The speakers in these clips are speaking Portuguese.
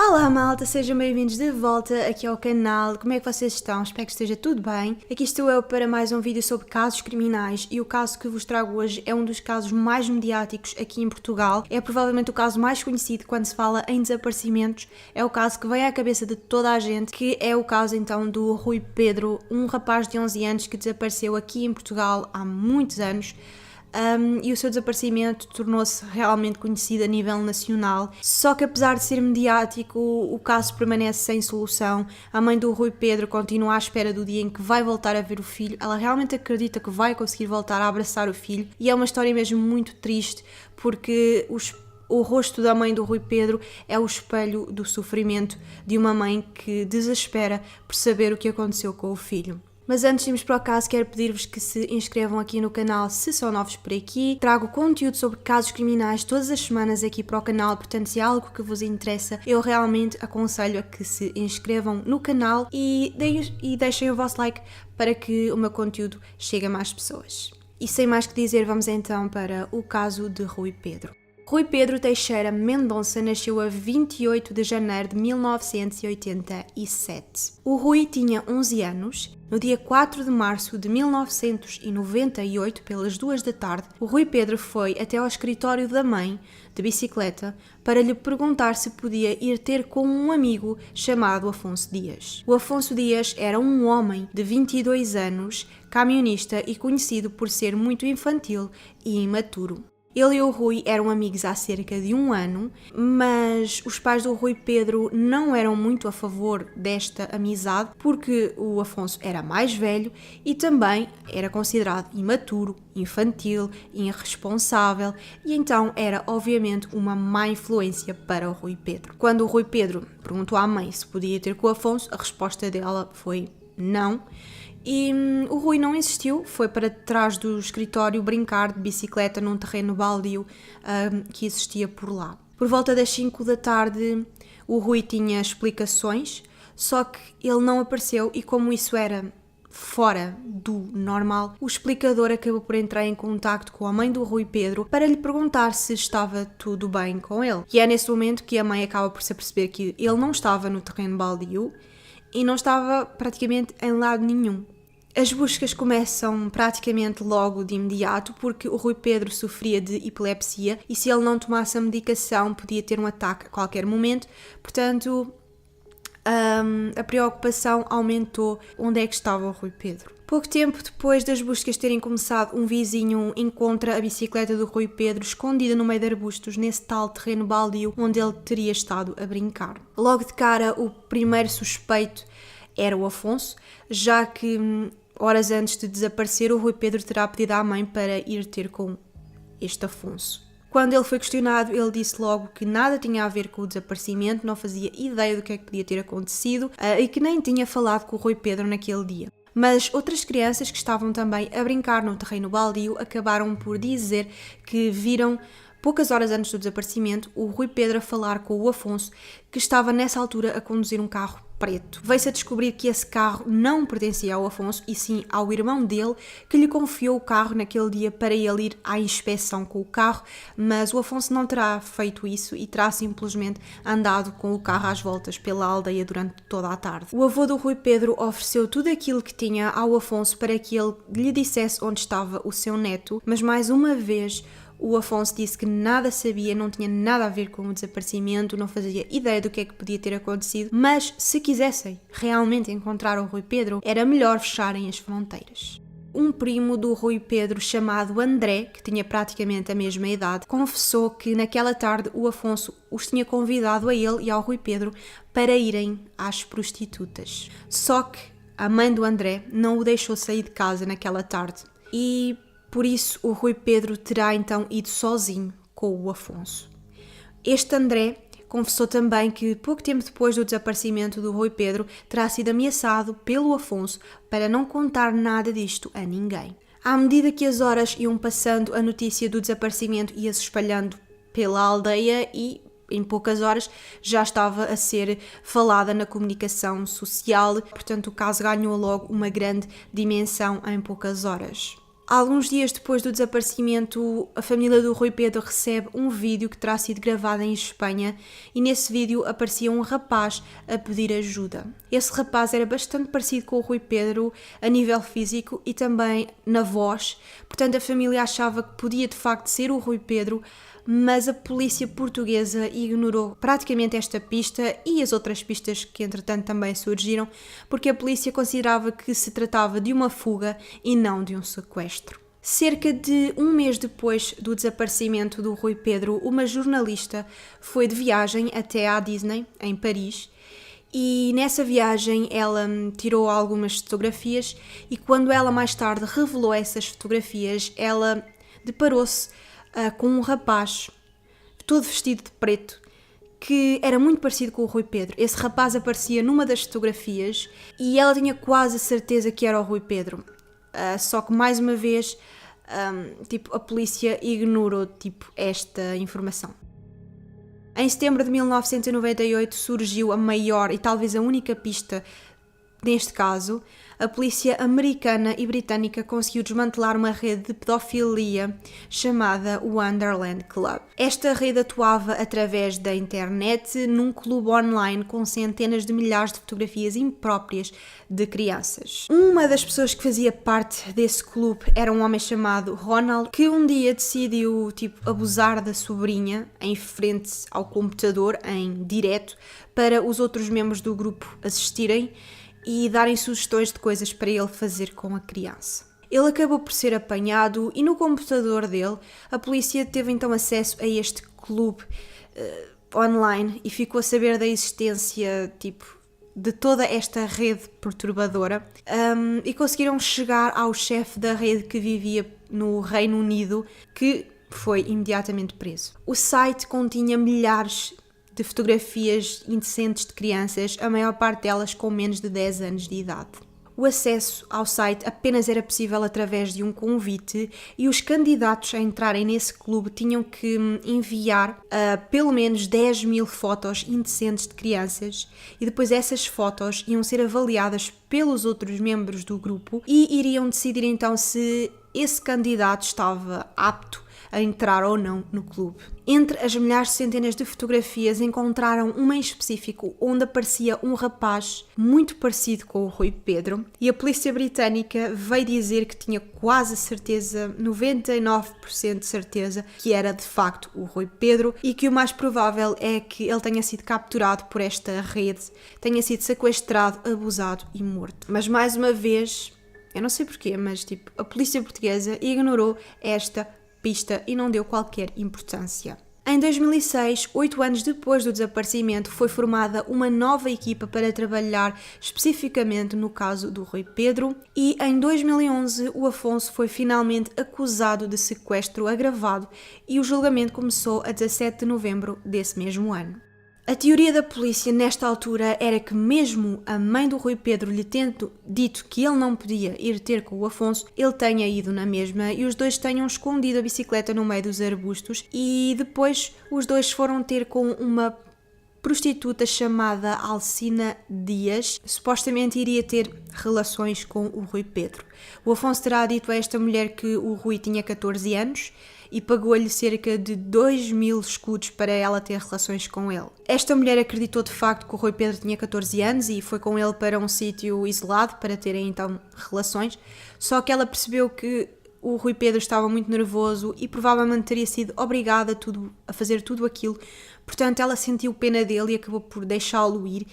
Olá malta, sejam bem-vindos de volta aqui ao canal. Como é que vocês estão? Espero que esteja tudo bem. Aqui estou eu para mais um vídeo sobre casos criminais e o caso que vos trago hoje é um dos casos mais mediáticos aqui em Portugal. É provavelmente o caso mais conhecido quando se fala em desaparecimentos. É o caso que vem à cabeça de toda a gente, que é o caso então do Rui Pedro, um rapaz de 11 anos que desapareceu aqui em Portugal há muitos anos. E o seu desaparecimento tornou-se realmente conhecido a nível nacional. Só que apesar de ser mediático, o caso permanece sem solução. A mãe do Rui Pedro continua à espera do dia em que vai voltar a ver o filho. Ela realmente acredita que vai conseguir voltar a abraçar o filho. E é uma história mesmo muito triste, porque o rosto da mãe do Rui Pedro é o espelho do sofrimento de uma mãe que desespera por saber o que aconteceu com o filho. Mas antes de irmos para o caso, quero pedir-vos que se inscrevam aqui no canal se são novos por aqui. Trago conteúdo sobre casos criminais todas as semanas aqui para o canal, portanto se há algo que vos interessa, eu realmente aconselho a que se inscrevam no canal e deixem o vosso like para que o meu conteúdo chegue a mais pessoas. E sem mais que dizer, vamos então para o caso de Rui Pedro. Rui Pedro Teixeira Mendonça nasceu a 28 de janeiro de 1987. O Rui tinha 11 anos. No dia 4 de março de 1998, pelas 2 da tarde, o Rui Pedro foi até ao escritório da mãe, de bicicleta, para lhe perguntar se podia ir ter com um amigo chamado Afonso Dias. O Afonso Dias era um homem de 22 anos, camionista e conhecido por ser muito infantil e imaturo. Ele e o Rui eram amigos há cerca de um ano, mas os pais do Rui Pedro não eram muito a favor desta amizade porque o Afonso era mais velho e também era considerado imaturo, infantil, irresponsável e então era obviamente uma má influência para o Rui Pedro. Quando o Rui Pedro perguntou à mãe se podia ter com o Afonso, a resposta dela foi não. E o Rui não insistiu, foi para trás do escritório brincar de bicicleta num terreno baldio que existia por lá. Por volta das 5 da tarde, o Rui tinha explicações, só que ele não apareceu e como isso era fora do normal, o explicador acabou por entrar em contacto com a mãe do Rui Pedro para lhe perguntar se estava tudo bem com ele. E é nesse momento que a mãe acaba por se aperceber que ele não estava no terreno baldio e não estava praticamente em lado nenhum. As buscas começam praticamente logo de imediato porque o Rui Pedro sofria de epilepsia e se ele não tomasse a medicação podia ter um ataque a qualquer momento, portanto a preocupação aumentou onde é que estava o Rui Pedro. Pouco tempo depois das buscas terem começado, um vizinho encontra a bicicleta do Rui Pedro escondida no meio de arbustos nesse tal terreno baldio onde ele teria estado a brincar. Logo de cara, o primeiro suspeito era o Afonso, já que horas antes de desaparecer, o Rui Pedro terá pedido à mãe para ir ter com este Afonso. Quando ele foi questionado, ele disse logo que nada tinha a ver com o desaparecimento, não fazia ideia do que é que podia ter acontecido e que nem tinha falado com o Rui Pedro naquele dia. Mas outras crianças que estavam também a brincar no terreno baldio acabaram por dizer que viram, poucas horas antes do desaparecimento, o Rui Pedro a falar com o Afonso, que estava nessa altura a conduzir um carro preto. Veio-se a descobrir que esse carro não pertencia ao Afonso e sim ao irmão dele, que lhe confiou o carro naquele dia para ele ir à inspeção com o carro, mas o Afonso não terá feito isso e terá simplesmente andado com o carro às voltas pela aldeia durante toda a tarde. O avô do Rui Pedro ofereceu tudo aquilo que tinha ao Afonso para que ele lhe dissesse onde estava o seu neto, mas mais uma vez o Afonso disse que nada sabia, não tinha nada a ver com o desaparecimento, não fazia ideia do que é que podia ter acontecido, mas se quisessem realmente encontrar o Rui Pedro, era melhor fecharem as fronteiras. Um primo do Rui Pedro chamado André, que tinha praticamente a mesma idade, confessou que naquela tarde o Afonso os tinha convidado a ele e ao Rui Pedro para irem às prostitutas. Só que a mãe do André não o deixou sair de casa naquela tarde e por isso, o Rui Pedro terá então ido sozinho com o Afonso. Este André confessou também que pouco tempo depois do desaparecimento do Rui Pedro terá sido ameaçado pelo Afonso para não contar nada disto a ninguém. À medida que as horas iam passando, a notícia do desaparecimento ia se espalhando pela aldeia e em poucas horas já estava a ser falada na comunicação social, portanto o caso ganhou logo uma grande dimensão em poucas horas. Alguns dias depois do desaparecimento, a família do Rui Pedro recebe um vídeo que terá sido gravado em Espanha e nesse vídeo aparecia um rapaz a pedir ajuda. Esse rapaz era bastante parecido com o Rui Pedro a nível físico e também na voz, portanto a família achava que podia de facto ser o Rui Pedro, mas a polícia portuguesa ignorou praticamente esta pista e as outras pistas que entretanto também surgiram, porque a polícia considerava que se tratava de uma fuga e não de um sequestro. Cerca de um mês depois do desaparecimento do Rui Pedro, uma jornalista foi de viagem até à Disney, em Paris, e nessa viagem ela tirou algumas fotografias e quando ela mais tarde revelou essas fotografias, ela deparou-se com um rapaz todo vestido de preto que era muito parecido com o Rui Pedro. Esse rapaz aparecia numa das fotografias e ela tinha quase a certeza que era o Rui Pedro. Só que mais uma vez a polícia ignorou esta informação. Em setembro de 1998 surgiu a maior e talvez a única pista neste caso. A polícia americana e britânica conseguiu desmantelar uma rede de pedofilia chamada Wonderland Club. Esta rede atuava através da internet num clube online com centenas de milhares de fotografias impróprias de crianças. Uma das pessoas que fazia parte desse clube era um homem chamado Ronald, que um dia decidiu abusar da sobrinha em frente ao computador, em direto, para os outros membros do grupo assistirem e darem sugestões de coisas para ele fazer com a criança. Ele acabou por ser apanhado e no computador dele a polícia teve então acesso a este clube online e ficou a saber da existência de toda esta rede perturbadora e conseguiram chegar ao chefe da rede que vivia no Reino Unido, que foi imediatamente preso. O site continha milhares de fotografias indecentes de crianças, a maior parte delas com menos de 10 anos de idade. O acesso ao site apenas era possível através de um convite e os candidatos a entrarem nesse clube tinham que enviar pelo menos 10.000 fotos indecentes de crianças e depois essas fotos iam ser avaliadas pelos outros membros do grupo e iriam decidir então se esse candidato estava apto a entrar ou não no clube. Entre as milhares de centenas de fotografias encontraram uma em específico onde aparecia um rapaz muito parecido com o Rui Pedro e a polícia britânica veio dizer que tinha quase certeza, 99% de certeza, que era de facto o Rui Pedro e que o mais provável é que ele tenha sido capturado por esta rede, tenha sido sequestrado, abusado e morto. Mas mais uma vez, eu não sei porquê, mas a polícia portuguesa ignorou esta pista e não deu qualquer importância. Em 2006, 8 anos depois do desaparecimento, foi formada uma nova equipa para trabalhar especificamente no caso do Rui Pedro e em 2011 o Afonso foi finalmente acusado de sequestro agravado e o julgamento começou a 17 de novembro desse mesmo ano. A teoria da polícia nesta altura era que mesmo a mãe do Rui Pedro lhe tendo dito que ele não podia ir ter com o Afonso, ele tenha ido na mesma e os dois tenham escondido a bicicleta no meio dos arbustos e depois os dois foram ter com uma prostituta chamada Alcina Dias, supostamente iria ter relações com o Rui Pedro. O Afonso terá dito a esta mulher que o Rui tinha 14 anos e pagou-lhe cerca de 2.000 escudos para ela ter relações com ele. Esta mulher acreditou de facto que o Rui Pedro tinha 14 anos e foi com ele para um sítio isolado para terem então relações, só que ela percebeu que o Rui Pedro estava muito nervoso e provavelmente teria sido obrigada a fazer tudo aquilo, portanto ela sentiu pena dele e acabou por deixá-lo ir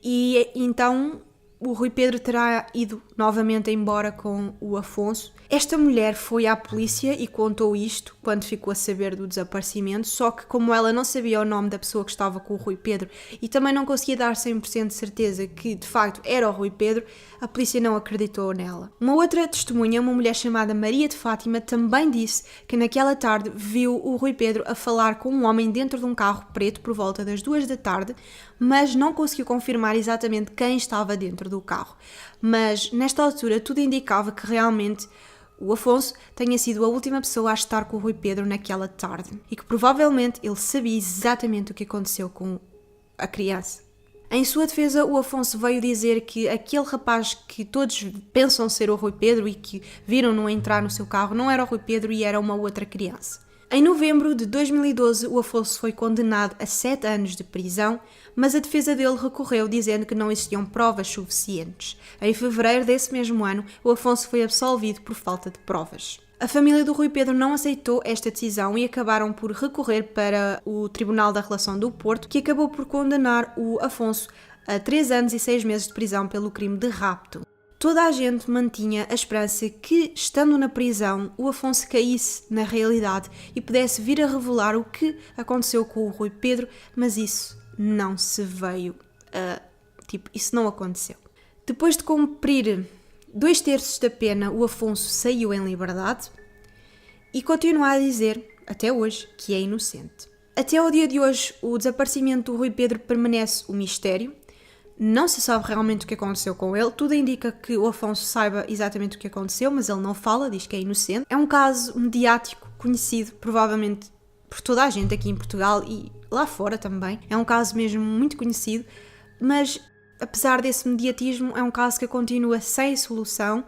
e então o Rui Pedro terá ido novamente embora com o Afonso. Esta mulher foi à polícia e contou isto quando ficou a saber do desaparecimento, só que como ela não sabia o nome da pessoa que estava com o Rui Pedro e também não conseguia dar 100% de certeza que de facto era o Rui Pedro, a polícia não acreditou nela. Uma outra testemunha, uma mulher chamada Maria de Fátima, também disse que naquela tarde viu o Rui Pedro a falar com um homem dentro de um carro preto por volta das 2 da tarde, mas não conseguiu confirmar exatamente quem estava dentro do carro. Mas nesta altura tudo indicava que realmente o Afonso tenha sido a última pessoa a estar com o Rui Pedro naquela tarde e que provavelmente ele sabia exatamente o que aconteceu com a criança. Em sua defesa, o Afonso veio dizer que aquele rapaz que todos pensam ser o Rui Pedro e que viram-no entrar no seu carro não era o Rui Pedro e era uma outra criança. Em novembro de 2012, o Afonso foi condenado a 7 anos de prisão, mas a defesa dele recorreu dizendo que não existiam provas suficientes. Em fevereiro desse mesmo ano, o Afonso foi absolvido por falta de provas. A família do Rui Pedro não aceitou esta decisão e acabaram por recorrer para o Tribunal da Relação do Porto, que acabou por condenar o Afonso a 3 anos e 6 meses de prisão pelo crime de rapto. Toda a gente mantinha a esperança que, estando na prisão, o Afonso caísse na realidade e pudesse vir a revelar o que aconteceu com o Rui Pedro, mas isso não se veio isso não aconteceu. Depois de cumprir 2/3 da pena, o Afonso saiu em liberdade e continua a dizer, até hoje, que é inocente. Até ao dia de hoje, o desaparecimento do Rui Pedro permanece um mistério. Não se sabe realmente o que aconteceu com ele. Tudo indica que o Afonso saiba exatamente o que aconteceu, mas ele não fala, diz que é inocente. É um caso mediático, conhecido provavelmente por toda a gente aqui em Portugal e lá fora também. É um caso mesmo muito conhecido, mas apesar desse mediatismo, é um caso que continua sem solução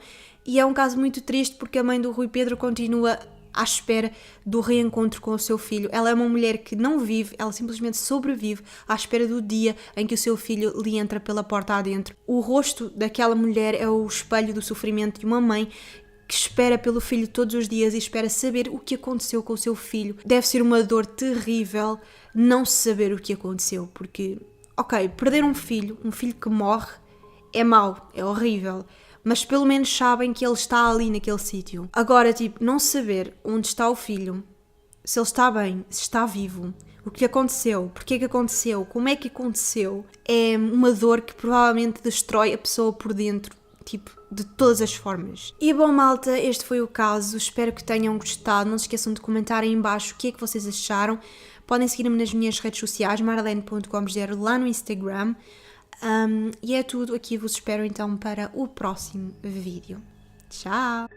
e é um caso muito triste porque a mãe do Rui Pedro continua à espera do reencontro com o seu filho. Ela é uma mulher que não vive, ela simplesmente sobrevive à espera do dia em que o seu filho lhe entra pela porta adentro. O rosto daquela mulher é o espelho do sofrimento de uma mãe que espera pelo filho todos os dias e espera saber o que aconteceu com o seu filho. Deve ser uma dor terrível não saber o que aconteceu, porque, ok, perder um filho que morre, é mau, é horrível, mas pelo menos sabem que ele está ali naquele sítio. Agora, não saber onde está o filho, se ele está bem, se está vivo, o que aconteceu, porque é que aconteceu, como é que aconteceu, é uma dor que provavelmente destrói a pessoa por dentro, de todas as formas. E bom, malta, este foi o caso, espero que tenham gostado, não se esqueçam de comentar aí em baixo o que é que vocês acharam. Podem seguir-me nas minhas redes sociais, marlene.gomes0 lá no Instagram. E é tudo, aqui vos espero então para o próximo vídeo. Tchau!